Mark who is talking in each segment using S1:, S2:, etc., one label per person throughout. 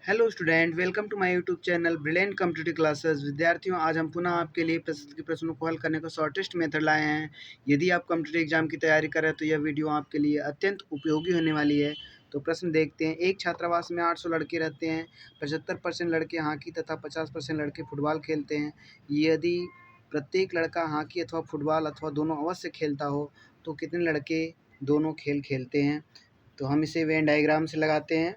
S1: Hello student, welcome to my YouTube channel brilliant computer classes. विद्यार्थियों, आज हम पुनः आपके लिए प्रश्न के प्रश्नों को हल करने का शॉर्टेस्ट मेथड लाए हैं। यदि आप कंप्यूटर एग्जाम की तैयारी कर रहे हैं तो यह वीडियो आपके लिए अत्यंत उपयोगी होने वाली है। तो प्रश्न देखते हैं। एक छात्रावास में 800 लड़के रहते हैं। 75% लड़के हॉकी तथा 50% लड़के फुटबॉल खेलते हैं। यदि प्रत्येक लड़का हॉकी अथवा फुटबॉल अथवा दोनों अवश्य खेलता हो तो कितने लड़के दोनों खेल खेलते हैं? तो हम इसे वेन डायग्राम से लगाते हैं।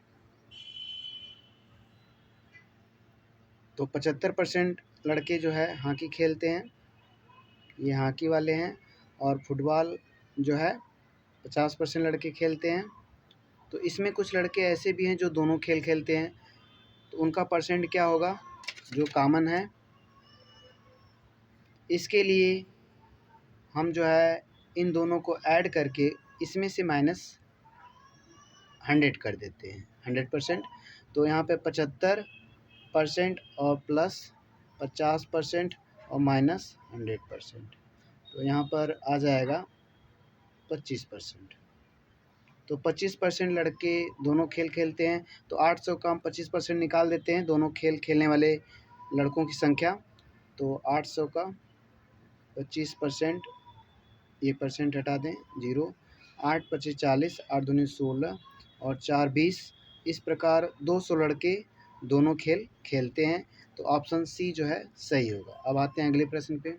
S1: तो 75% लड़के जो है हॉकी खेलते हैं, ये हॉकी वाले हैं। और फुटबॉल जो है 50% लड़के खेलते हैं। तो इसमें कुछ लड़के ऐसे भी हैं जो दोनों खेल खेलते हैं, तो उनका परसेंट क्या होगा जो कॉमन है? इसके लिए हम जो है इन दोनों को ऐड करके इसमें से -100 कर देते हैं, 100%। तो यहाँ पे 75% और प्लस 50% और -100%। तो यहाँ पर आ जाएगा 25%। तो 25% लड़के दोनों खेल खेलते हैं। तो 800 का हम 25% निकाल देते हैं, दोनों खेल खेलने वाले लड़कों की संख्या। तो 800 का 25%, ये परसेंट हटा दें, 0। 8 25 40, 8 दूनी 16 और 4 20। इस प्रकार 200 लड़के दोनों खेल खेलते हैं। तो ऑप्शन सी जो है सही होगा। अब आते हैं अगले प्रश्न पे।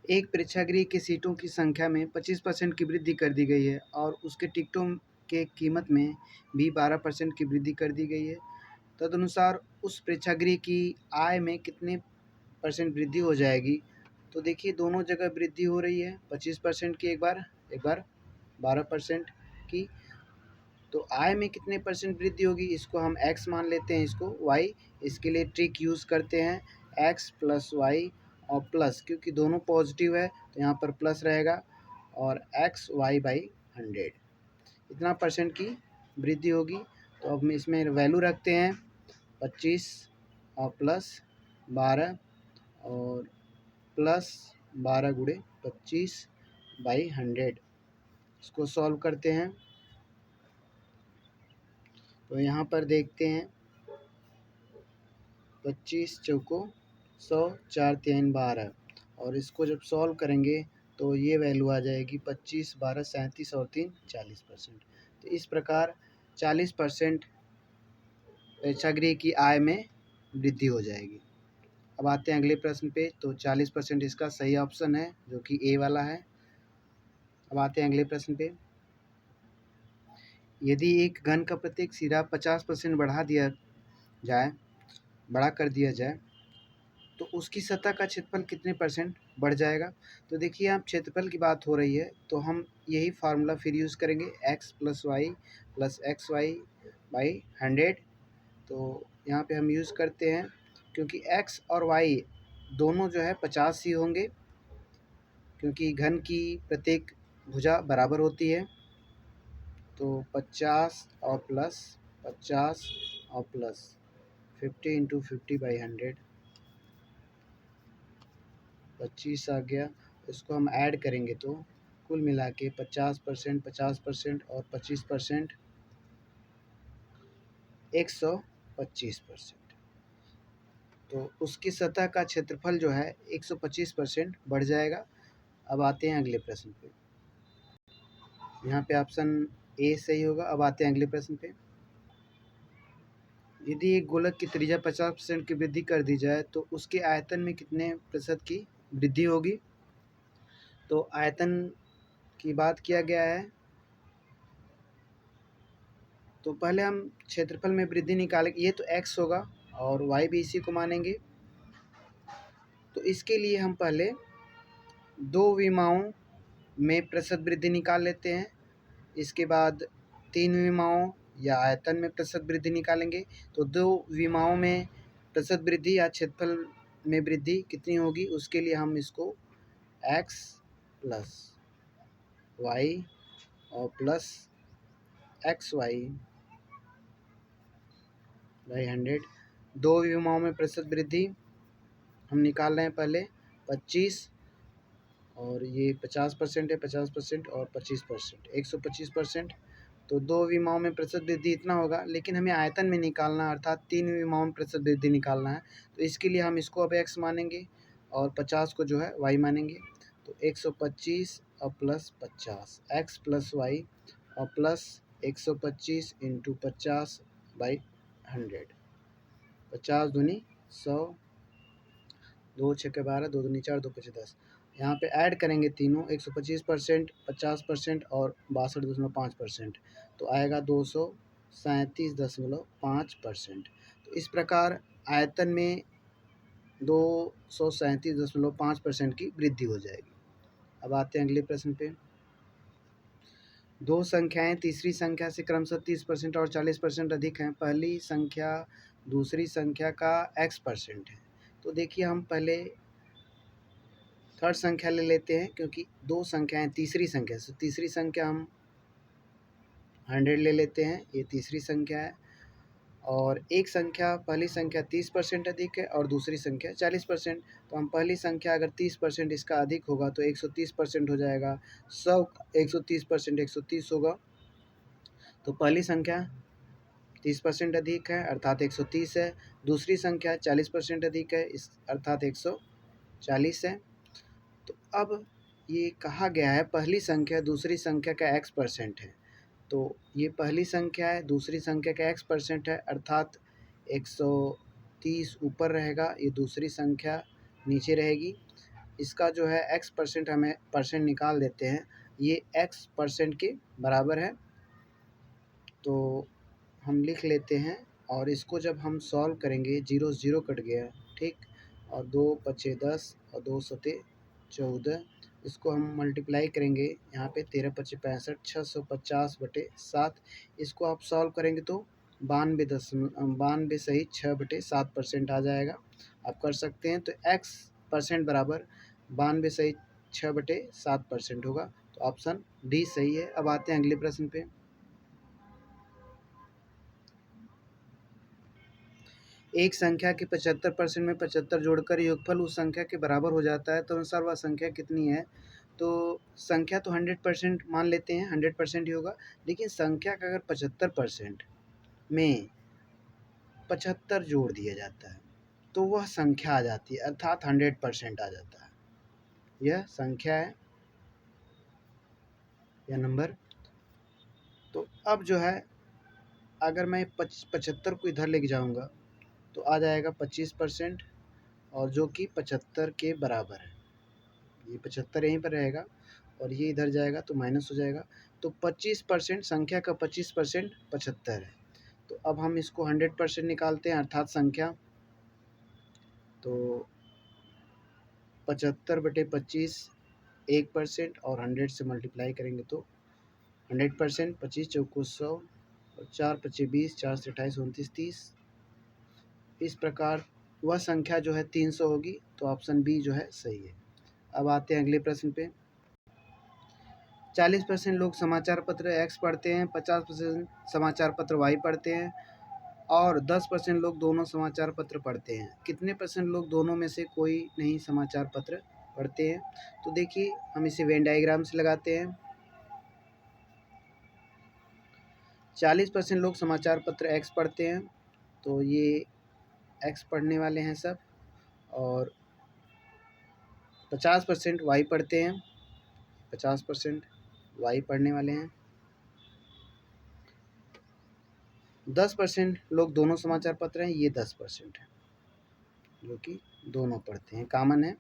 S1: एक प्रेक्षागृह की सीटों की संख्या में 25% की वृद्धि कर दी गई है और उसके टिकटों के कीमत में भी 12% की वृद्धि कर दी गई है। तदनुसार उस प्रेक्षागृह की आय में कितने परसेंट वृद्धि हो जाएगी? तो देखिए दोनों जगह वृद्धि हो रही है, 25% की एक बार 12% की। तो आय में कितने परसेंट वृद्धि होगी, इसको हम x मान लेते हैं, इसको y। इसके लिए ट्रिक यूज़ करते हैं, x प्लस वाई और प्लस, क्योंकि दोनों पॉजिटिव है तो यहाँ पर प्लस रहेगा, और एक्स वाई बाई 100 इतना परसेंट की वृद्धि होगी। तो अब हम इसमें वैल्यू रखते हैं 25 और प्लस 12 और प्लस 12 गुणे 25 बाई 100। इसको सॉल्व करते हैं। तो यहाँ पर देखते हैं 25 चौको 100, 4 3 12, और इसको जब सॉल्व करेंगे तो ये वैल्यू आ जाएगी 25 12 37 और 3 40%। तो इस प्रकार 40% प्रेक्षागृह की आय में वृद्धि हो जाएगी। अब आते हैं अगले प्रश्न पे। तो 40% इसका सही ऑप्शन है, जो कि ए वाला है। अब आते हैं अगले प्रश्न पे। यदि एक घन का प्रत्येक सिरा 50% बड़ा कर दिया जाए तो उसकी सतह का क्षेत्रफल कितने परसेंट बढ़ जाएगा? तो देखिए, आप क्षेत्रफल की बात हो रही है तो हम यही फार्मूला फिर यूज़ करेंगे, x plus y plus x y by 100। तो यहाँ पे हम यूज़ करते हैं, क्योंकि x और y दोनों जो है 50 ही होंगे, क्योंकि घन की प्रत्येक भुजा बराबर होती है। तो 50 और प्लस 50 और प्लस 50 इंटू 50 बाई 100, 25 आ गया। इसको हम ऐड करेंगे तो कुल मिला के 50%, 50% और 25%, 125%। तो उसकी सतह का क्षेत्रफल जो है 125% बढ़ जाएगा। अब आते हैं अगले प्रश्न पे। यहाँ पे ऑप्शन ए सही होगा। अब आते हैं अगले प्रश्न पे। यदि एक गोलक की त्रिज्या 50% की वृद्धि कर दी जाए तो उसके आयतन में कितने प्रतिशत की वृद्धि होगी? तो आयतन की बात किया गया है, तो पहले हम क्षेत्रफल में वृद्धि निकालेंगे। ये तो x होगा और y भी इसी को मानेंगे। तो इसके लिए हम पहले दो विमाओं में प्रतिशत वृद्धि निकाल लेते हैं, इसके बाद तीन विमाओं या आयतन में प्रतिशत वृद्धि निकालेंगे। तो दो विमाओं में प्रतिशत वृद्धि या क्षेत्रफल में वृद्धि कितनी होगी, उसके लिए हम इसको x प्लस वाई और प्लस एक्स वाई बाई 100, दो विमाओं में प्रतिशत वृद्धि हम निकाल रहे हैं पहले 25, और ये 50% है, 50% और 25%, 125%। तो 2 विमाओं में प्रतिशत वृद्धि इतना होगा, लेकिन हमें आयतन में निकालना है, अर्थात 3 विमाओं में प्रतिशत वृद्धि निकालना है। तो इसके लिए हम इसको अब x मानेंगे और 50 को जो है y मानेंगे। तो 125 और प्लस 50 x प्लस वाई और प्लस 125 इंटू 50/100। 50 दूनी 100, 2 छक्के 12, 2 दूनी 4, 2 पचे 10। यहाँ पे ऐड करेंगे तीनों 125%, 50% और 62.5%, तो आएगा 237.5%। तो इस प्रकार आयतन में 237.5% की वृद्धि हो जाएगी। अब आते हैं अगले प्रश्न पे। दो संख्याएं तीसरी संख्या से क्रमशः 30% और 40% अधिक हैं। पहली संख्या दूसरी संख्या का x% है। तो देखिए हम पहले थर्ड संख्या ले लेते हैं, क्योंकि दो संख्याएं तीसरी संख्या से, तीसरी संख्या हम 100 ले लेते हैं, ये तीसरी संख्या है। और एक संख्या पहली संख्या 30% अधिक है और दूसरी संख्या 40%। तो हम पहली संख्या अगर 30% इसका अधिक होगा तो 130% हो जाएगा। 130% 130 होगा। तो पहली संख्या 30% अधिक है अर्थात 130 है, दूसरी संख्या 40% अधिक है इस अर्थात 140 है। तो अब ये कहा गया है पहली संख्या दूसरी संख्या का x% है। तो ये पहली संख्या है, दूसरी संख्या का x% है अर्थात 130 ऊपर रहेगा, ये दूसरी संख्या नीचे रहेगी। इसका जो है x% हमें परसेंट निकाल देते हैं, ये x% के बराबर है। तो हम लिख लेते हैं और इसको जब हम सॉल्व करेंगे, 0 0 कट गया, ठीक, और 2 पचे 10 और 2 सते 14, इसको हम मल्टीप्लाई करेंगे, यहाँ पे 13 पचे 65, 650/7। इसको आप सॉल्व करेंगे तो 92 सही 6/7% आ जाएगा। आप कर सकते हैं। तो x% बराबर 92 सही 6/7% होगा। तो ऑप्शन डी सही है। अब आते हैं अगले प्रश्न पे। एक संख्या के 75% में 75 जोड़कर योगफल उस संख्या के बराबर हो जाता है, तो अनुसार वह संख्या कितनी है। तो संख्या तो 100% मान लेते हैं, 100% ही होगा, लेकिन संख्या का अगर 75% में 75 जोड़ दिया जाता है तो वह संख्या आ जाती है, अर्थात 100% आ जाता है। यह संख्या है, यह नंबर। तो अब जो है अगर मैं 75 को इधर लेके जाऊंगा तो आ जाएगा 25%, और जो कि 75 के बराबर है। ये 75 यहीं पर रहेगा और ये इधर जाएगा तो माइनस हो जाएगा। तो 25%, संख्या का 25% 75 है। तो अब हम इसको 100% निकालते हैं, अर्थात संख्या। तो 75/25 1% और 100 से मल्टीप्लाई करेंगे तो 100%। 25 चौको 100 और 4 पचे 20, 4 से 28 29 30। इस प्रकार वह संख्या जो है 300 होगी। तो ऑप्शन बी जो है सही है। अब आते हैं अगले प्रश्न पे। 40% लोग समाचार पत्र X पढ़ते हैं, 50% समाचार पत्र Y पढ़ते हैं और 10% लोग दोनों समाचार पत्र पढ़ते हैं। कितने % लोग दोनों में से कोई नहीं समाचार पत्र पढ़ते हैं। तो देखिए हम इसे वेन डायग्राम से लगाते हैं। 40% लोग समाचार पत्र X पढ़ते हैं, तो ये X पढ़ने वाले हैं सब, और 50% Y पढ़ते हैं, 50% Y पढ़ने वाले हैं। 10% लोग दोनों समाचार पत्र हैं, ये 10% है जो कि दोनों पढ़ते हैं, कॉमन है,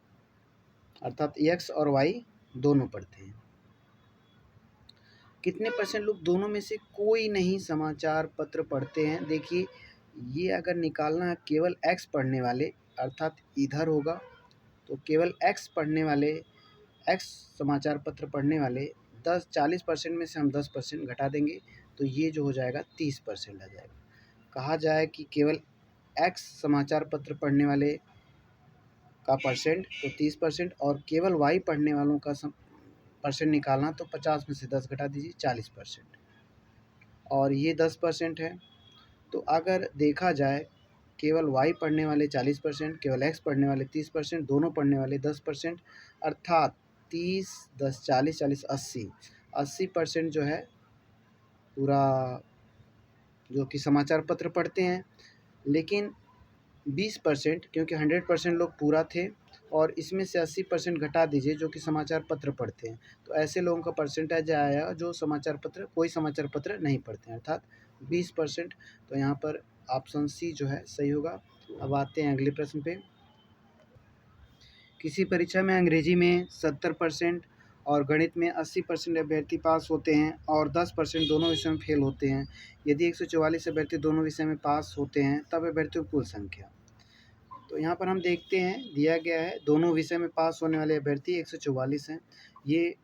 S1: अर्थात X और Y दोनों पढ़ते हैं। कितने % लोग दोनों में से कोई नहीं समाचार पत्र पढ़ते हैं। देखिए ये अगर निकालना है केवल X पढ़ने वाले, अर्थात इधर होगा, तो केवल X पढ़ने वाले, X समाचार पत्र पढ़ने वाले 40% में से हम 10% घटा देंगे तो ये जो हो जाएगा 30% आ जाएगा। कहा जाए कि केवल X समाचार पत्र पढ़ने वाले का परसेंट तो 30%, और केवल Y पढ़ने वालों का परसेंट निकालना तो 50 में से 10 घटा दीजिए 40%, और ये 10% है। तो अगर देखा जाए केवल Y पढ़ने वाले 40%, केवल X पढ़ने वाले 30%, दोनों पढ़ने वाले 10%, अर्थात 30 10 40 40 80 80% जो है पूरा जो कि समाचार पत्र पढ़ते हैं, लेकिन 20% क्योंकि 100% लोग पूरा थे और इसमें से 80% घटा दीजिए जो कि समाचार पत्र पढ़ते हैं, तो ऐसे लोगों का परसेंटेज आया जो समाचार पत्र कोई समाचार पत्र नहीं पढ़ते हैं, अर्थात 20%। तो यहाँ पर ऑप्शन सी जो है सही होगा। अब आते हैं अगले प्रश्न पे। किसी परीक्षा में अंग्रेजी में 70% और गणित में 80% अभ्यर्थी पास होते हैं और 10% दोनों विषयों में फेल होते हैं। यदि 144 अभ्यर्थी दोनों विषय में पास होते हैं तब अभ्यर्थियों की कुल संख्या। तो यहाँ पर हम देखते हैं दिया गया है दोनों विषय में पास होने वाले अभ्यर्थी 144 हैं। ये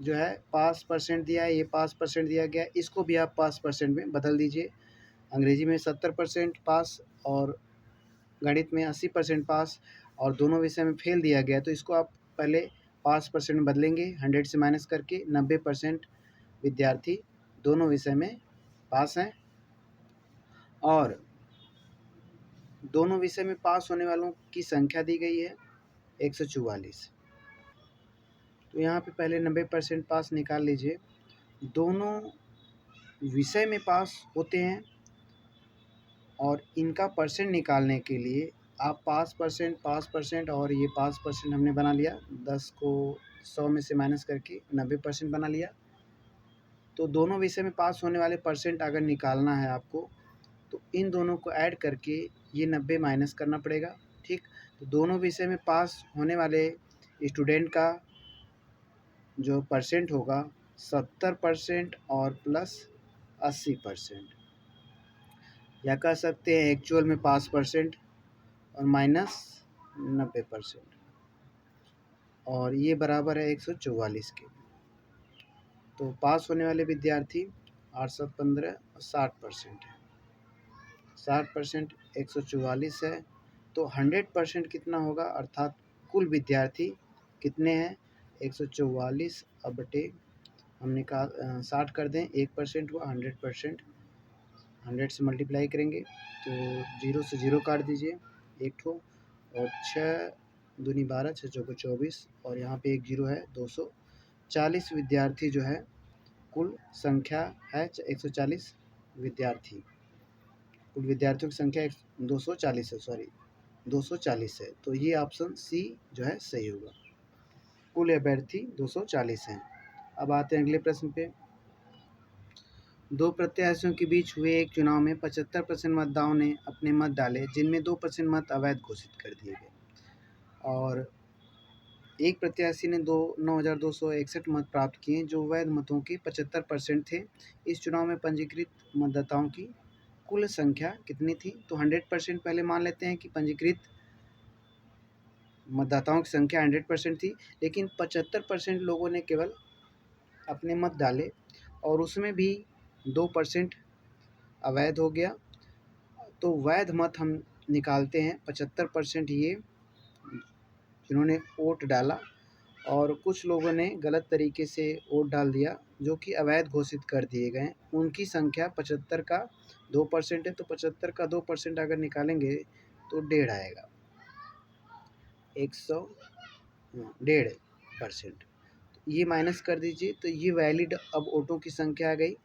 S1: जो है पास परसेंट दिया है, ये पास परसेंट दिया गया है, इसको भी आप पास परसेंट में बदल दीजिए। अंग्रेजी में 70% पास और गणित में 80% पास और दोनों विषय में फेल दिया गया, तो इसको आप पहले पास परसेंट में बदलेंगे 100 से माइनस करके। 90% विद्यार्थी दोनों विषय में पास हैं और दोनों विषय में पास होने वालों की संख्या दी गई है 144। तो यहाँ पे पहले 90% पास निकाल लीजिए। दोनों विषय में पास होते हैं और इनका परसेंट निकालने के लिए आप पास परसेंट और ये पास परसेंट हमने बना लिया, 10 को 100 में से माइनस करके 90% बना लिया। तो दोनों विषय में पास होने वाले परसेंट अगर निकालना है आपको तो इन दोनों को ऐड करके ये 90 माइनस करना पड़ेगा, ठीक। तो दोनों विषय में पास होने वाले स्टूडेंट का जो परसेंट होगा 70% और प्लस 80%, या कह सकते हैं एक्चुअल में पास परसेंट और माइनस 90%, और ये बराबर है 144 के। तो पास होने वाले विद्यार्थी 815 और 60% है। 60% 144 है, तो 100% कितना होगा, अर्थात कुल विद्यार्थी कितने हैं 144 अब बटे हम निकाल 60 कर दें 1% हुआ 100%। 100 से मल्टीप्लाई करेंगे तो 0 से 0 काट दीजिए एक ठो, और 6 दूनी 12 6 चौको 24 और यहाँ पे एक 0 है 240 विद्यार्थी जो है कुल संख्या है 140 विद्यार्थी। कुल विद्यार्थियों की संख्या 240 है, सॉरी 240 है, तो ये ऑप्शन सी जो है सही होगा। कुल अभ्यर्थी 240 हैं। अब आते हैं अगले प्रश्न पे। दो प्रत्याशियों के बीच हुए एक चुनाव में 75% मतदाताओं ने अपने मत डाले, जिनमें 2% मत अवैध घोषित कर दिए गए, और एक प्रत्याशी ने 9,261 मत प्राप्त किए जो वैध मतों के 75% थे। इस चुनाव में पंजीकृत मतदाताओं की कुल संख्या कितनी थी? तो 100% पहले मान लेते हैं कि पंजीकृत मतदाताओं की संख्या 100% थी, लेकिन 75% लोगों ने केवल अपने मत डाले और उसमें भी 2% अवैध हो गया। तो वैध मत हम निकालते हैं 75% ये जिन्होंने वोट डाला, और कुछ लोगों ने गलत तरीके से वोट डाल दिया जो कि अवैध घोषित कर दिए गए, उनकी संख्या 75 का 2% है। तो 75 का 2% अगर निकालेंगे तो 1.5 आएगा, 100 1.5%। ये माइनस कर दीजिए तो ये वैलिड अब वोटों की संख्या आ गई।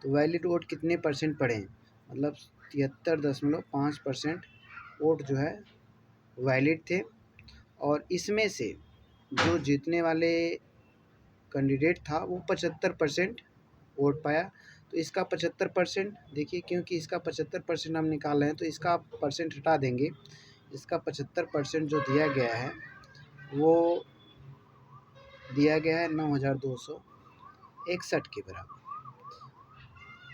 S1: तो वैलिड वोट कितने परसेंट पड़े हैं, मतलब 73.5% वोट जो है वैलिड थे, और इसमें से जो जीतने वाले कैंडिडेट था वो 75% वोट पाया। तो इसका 75% देखिए, क्योंकि इसका 75% हम निकाल रहे हैं तो इसका आप परसेंट हटा देंगे। इसका 75% जो दिया गया है वो दिया गया है 9,261 के बराबर।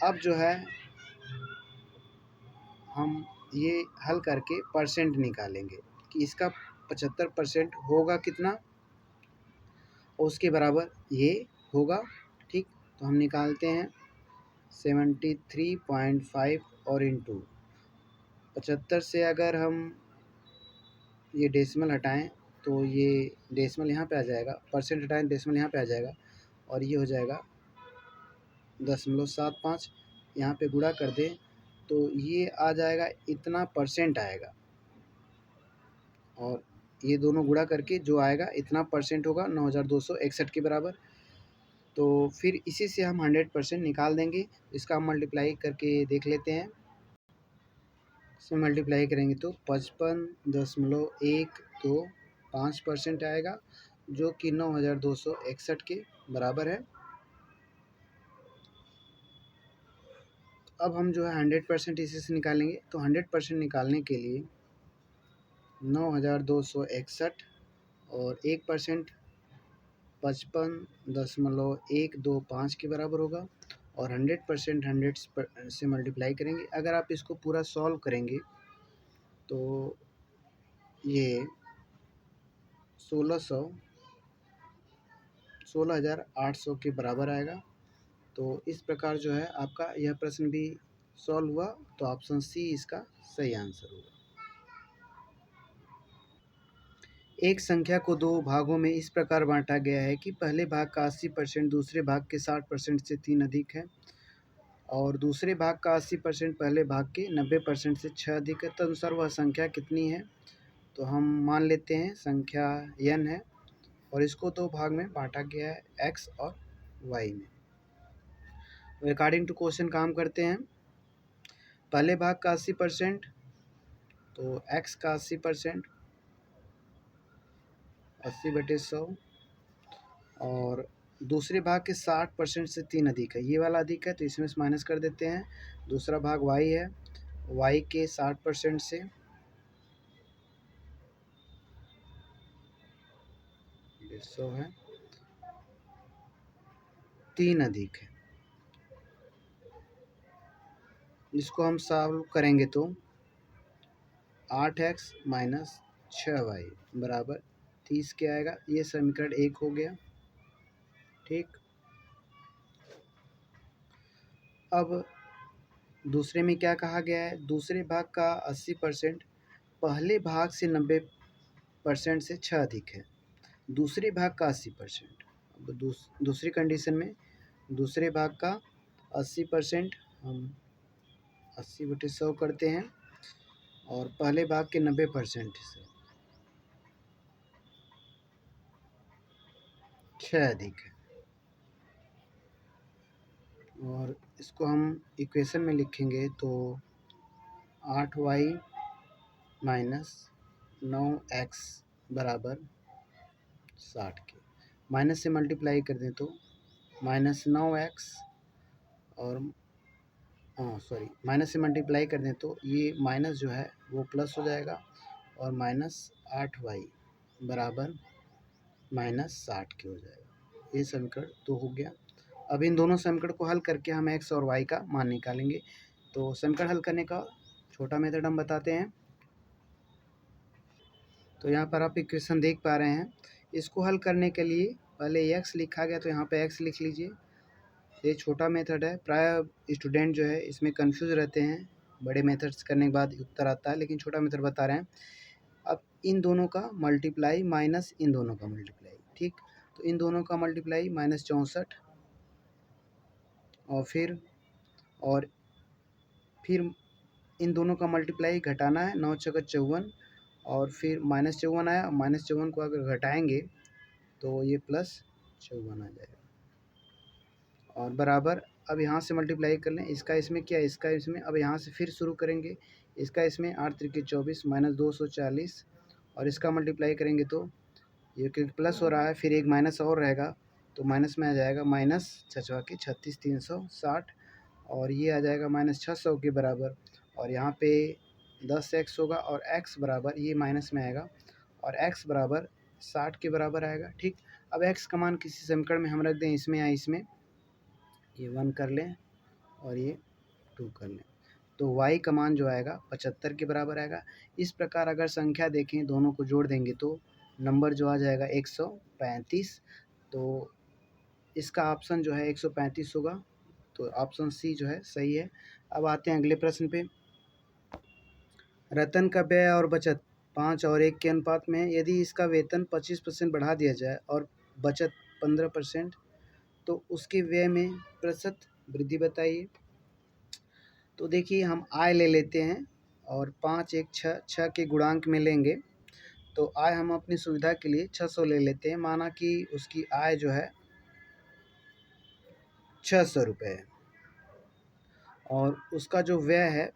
S1: अब जो है हम ये हल करके परसेंट निकालेंगे कि इसका 75% होगा कितना, और उसके बराबर ये होगा, ठीक। तो हम निकालते हैं 73.5 और इंटू 75 से अगर हम ये डेसिमल हटाएं तो ये डेसिमल यहाँ पे आ जाएगा, परसेंट हटाएं डेसिमल यहाँ पे आ जाएगा, और ये हो जाएगा 0.75। यहाँ पे गुणा कर दें तो ये आ जाएगा, इतना परसेंट आएगा, और ये दोनों गुणा करके जो आएगा इतना परसेंट होगा 9,261 के बराबर। तो फिर इसी से हम 100% निकाल देंगे। इसका हम मल्टीप्लाई करके देख लेते हैं। इसे मल्टीप्लाई करेंगे तो 55.125% आएगा, जो कि 9261 के बराबर है। अब हम जो है 100% इसी से निकालेंगे। तो 100% निकालने के लिए 9261 और 1% 55.125 के बराबर होगा, और 100% 100 से मल्टीप्लाई करेंगे। अगर आप इसको पूरा सॉल्व करेंगे तो ये 16,800 के बराबर आएगा। तो इस प्रकार जो है आपका यह प्रश्न भी सॉल्व हुआ। तो ऑप्शन सी इसका सही आंसर होगा। एक संख्या को दो भागों में इस प्रकार बांटा गया है कि पहले भाग का 80% दूसरे भाग के 60% से 3 अधिक है, और दूसरे भाग का 80% पहले भाग के 90% से 6 अधिक है। तदनुसार वह संख्या कितनी है? तो हम मान लेते हैं संख्या n है, और इसको दो भाग में बांटा गया है, x और y में। अकॉर्डिंग टू क्वेश्चन काम करते हैं। पहले भाग का 80%, तो x का 80%, 80/100, और दूसरे भाग के 60% से 3 अधिक है, ये वाला अधिक है तो इसमें से माइनस कर देते हैं। दूसरा भाग y है, y के 60% से 150 है, 3 अधिक है। इसको हम सॉल्व करेंगे तो 8x माइनस 6y बराबर 30 के आएगा। ये समीकरण 1 हो गया। ठीक, अब दूसरे में क्या कहा गया है? दूसरे भाग का 80% पहले भाग से 90% से 6 अधिक है। दूसरे भाग का 80%, अब दूसरी कंडीशन में दूसरे भाग का 80% हम 80/100 करते हैं, और पहले भाग के 90% से 6 अधिक है। और इसको हम इक्वेशन में लिखेंगे तो 8y माइनस 9x बराबर 60 के। माइनस से मल्टीप्लाई कर दें तो -9x, और माइनस से मल्टीप्लाई कर दें तो ये माइनस जो है वो प्लस हो जाएगा, और -8y बराबर -60 के हो जाएगा। ये समीकरण 2 हो गया। अब इन दोनों समीकरण को हल करके हम x और y का मान निकालेंगे। तो समीकरण हल करने का छोटा मेथड हम बताते हैं। तो यहाँ पर आप इक्वेशन देख पा रहे हैं। इसको हल करने के लिए पहले x लिखा गया तो यहाँ पे x लिख लीजिए। ये छोटा मेथड है, प्राय स्टूडेंट जो है इसमें कंफ्यूज रहते हैं। बड़े मेथड्स करने के बाद उत्तर आता है, लेकिन छोटा मेथड बता रहे हैं। अब इन दोनों का मल्टीप्लाई माइनस इन दोनों का मल्टीप्लाई। ठीक, तो इन दोनों का मल्टीप्लाई -64, और फिर इन दोनों का मल्टीप्लाई घटाना है, 9 चौका 54, और फिर -54 आया। -54 को अगर घटाएंगे तो ये +54 आ जाएगा, और बराबर। अब यहाँ से मल्टीप्लाई कर लें, इसका इसमें क्या, इसका इसमें। अब यहाँ से फिर शुरू करेंगे, इसका इसमें 8 त्रिके 24 -240, और इसका मल्टीप्लाई करेंगे तो ये क्योंकि प्लस हो रहा है, फिर एक माइनस और रहेगा तो माइनस में आ जाएगा, माइनस 6 के 36 360, और ये आ जाएगा -600 के बराबर। और यहाँ पे 10x होगा, और x बराबर ये माइनस में आएगा, और x बराबर 60 के बराबर आएगा। ठीक, अब x का मान किसी समीकरण में हम रख दें, इसमें या इसमें, ये 1 कर लें और ये 2 कर लें, तो y का मान जो आएगा 75 के बराबर आएगा। इस प्रकार अगर संख्या देखें, दोनों को जोड़ देंगे तो नंबर जो आ जाएगा 135। तो इसका ऑप्शन जो है 135 होगा। तो ऑप्शन सी जो है सही है। अब आते हैं अगले प्रश्न पे। रतन का व्यय और बचत 5 और 1 के अनुपात में है। यदि इसका वेतन 25% बढ़ा दिया जाए और बचत 15%, तो उसके व्यय में प्रतिशत वृद्धि बताइए। तो देखिए, हम आय ले लेते हैं, और 5 1 6 6 के गुणांक में लेंगे। तो आय हम अपनी सुविधा के लिए 600 ले लेते हैं। माना कि उसकी आय जो है ₹600 और उसका जो व्यय है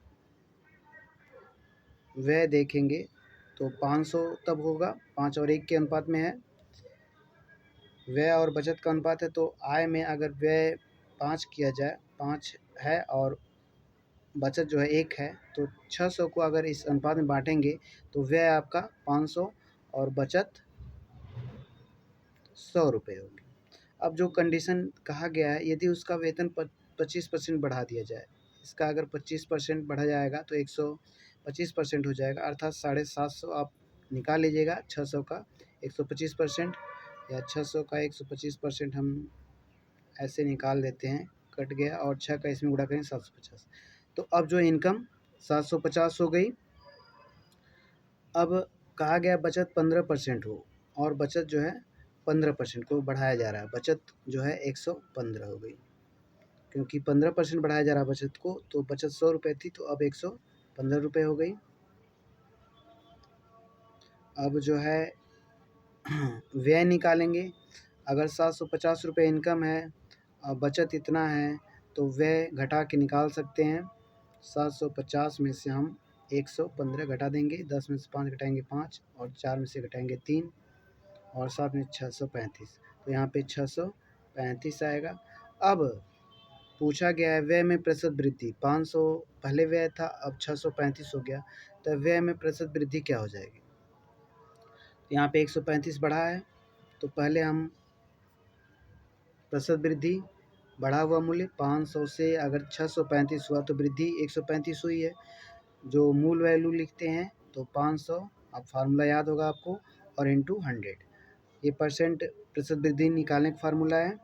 S1: व्यय देखेंगे तो 500 तब होगा, 5 और 1 के अनुपात में है। व्यय और बचत का अनुपात है, तो आय में अगर व्यय 5 किया जाए, 5 है और बचत जो है 1 है, तो 600 को अगर इस अनुपात में बाँटेंगे तो व्यय आपका 500 और बचत ₹100 होगी। अब जो कंडीशन कहा गया है, यदि उसका वेतन 25% बढ़ा दिया जाए, इसका अगर 25% बढ़ा जाएगा तो 125% हो जाएगा, अर्थात 750 आप निकाल लीजिएगा 600 का 125% या 600 का 125% हम ऐसे निकाल देते हैं, कट गया और 6 का इसमें गुणा करें 750। तो अब जो इनकम 750 हो गई। अब कहा गया बचत 15% हो और बचत जो है 15% को बढ़ाया जा रहा है, बचत जो है 115 हो गई, क्योंकि 15% बढ़ाया जा रहा है बचत को, तो बचत ₹100 थी तो अब ₹115 हो गई। अब जो है व्यय निकालेंगे, अगर ₹750 इनकम है और बचत इतना है तो व्यय घटा के निकाल सकते हैं। 750 में से हम 115 घटा देंगे, 10 में से 5 घटाएंगे 5 और 4 में से घटाएंगे 3 और 7 में 635, तो यहाँ पे 635 आएगा। अब पूछा गया है व्यय में प्रतिशत वृद्धि, 500 पहले व्यय था, अब 635 हो गया, तो व्यय में प्रतिशत वृद्धि क्या हो जाएगी? यहाँ पे 135 बढ़ा है, तो पहले हम प्रतिशत वृद्धि बढ़ा हुआ मूल्य 500 से अगर 635 हुआ तो वृद्धि 135 हुई है, जो मूल वैल्यू लिखते हैं तो 500, अब फार्मूला याद होगा आपको, और इंटू 100, ये प्रतिशत वृद्धि निकालने का फार्मूला है।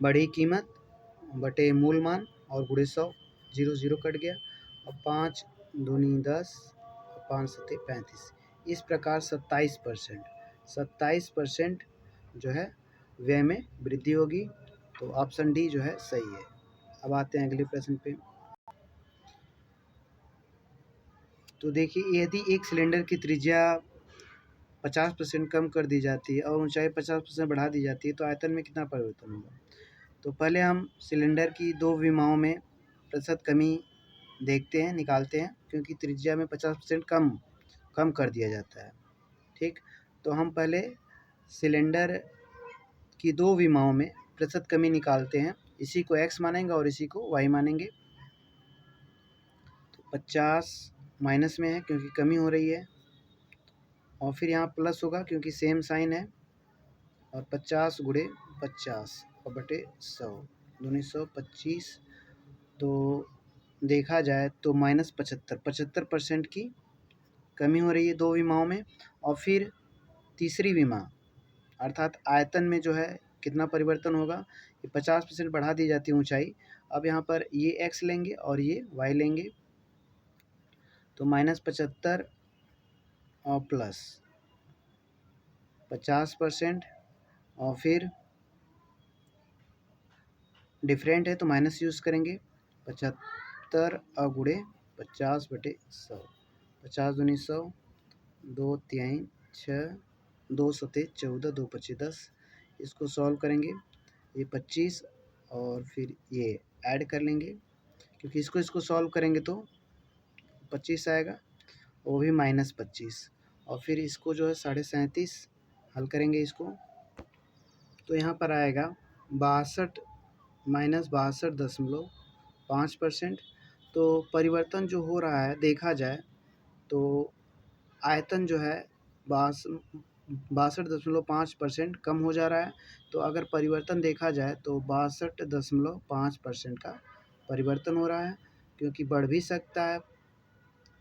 S1: बढ़ी कीमत बटे मूल मान और गुणे 100, 0 0 कट गया, और 5 दूनी 10 और 5 सत्ते 35, इस प्रकार 27% जो है व्यय में वृद्धि होगी, तो ऑप्शन डी जो है सही है। अब आते हैं अगले प्रश्न पे। तो देखिए, यदि एक सिलेंडर की त्रिज्या 50% कम कर दी जाती है और ऊंचाई 50% बढ़ा दी जाती है तो आयतन में कितना परिवर्तन होगा? तो पहले हम सिलेंडर की 2 विमाओं में प्रतिशत कमी देखते हैं, निकालते हैं, क्योंकि त्रिज्या में 50% कम कर दिया जाता है। ठीक, तो हम पहले सिलेंडर की 2 विमाओं में प्रतिशत कमी निकालते हैं, इसी को x मानेंगे और इसी को y मानेंगे। तो 50 माइनस में है क्योंकि कमी हो रही है, और फिर यहाँ प्लस होगा क्योंकि सेम साइन है, और 50 गुणे 50 और बटे 100 दूनी 125, तो देखा जाए तो माइनस 75% की कमी हो रही है 2 विमाओं में। और फिर तीसरी विमा अर्थात आयतन में जो है कितना परिवर्तन होगा, ये 50% बढ़ा दी जाती है ऊंचाई, अब यहाँ पर ये x लेंगे और ये y लेंगे, तो -75 और प्लस 50%, और फिर डिफरेंट है तो माइनस यूज़ करेंगे, 75 और गुणे 50 बटे 100, 50 दूनी 100, 2 तिहाई 6, 2 सते 14, 2 पच्ची 10, इसको सॉल्व करेंगे, ये 25 और फिर ये ऐड कर लेंगे, क्योंकि इसको सॉल्व करेंगे तो 25 आएगा, वो भी -25, और फिर इसको जो है 37.5 हल करेंगे इसको, तो यहाँ पर आएगा 62 -62.5%। तो परिवर्तन जो हो रहा है देखा जाए तो आयतन जो है 62.5% कम हो जा रहा है, तो अगर परिवर्तन देखा जाए तो 62.5% का परिवर्तन हो रहा है, क्योंकि बढ़ भी सकता है,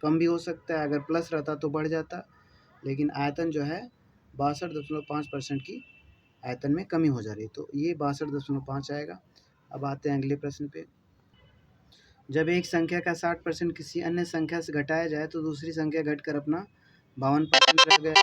S1: कम भी हो सकता है, अगर प्लस रहता तो बढ़ जाता, लेकिन आयतन जो है 62.5% की आयतन में कमी हो जा रही है, तो ये 62.5 आएगा। अब आते हैं अगले प्रश्न पे। जब एक संख्या का 60% किसी अन्य संख्या से घटाया जाए तो दूसरी संख्या घटकर अपना 52% रह गया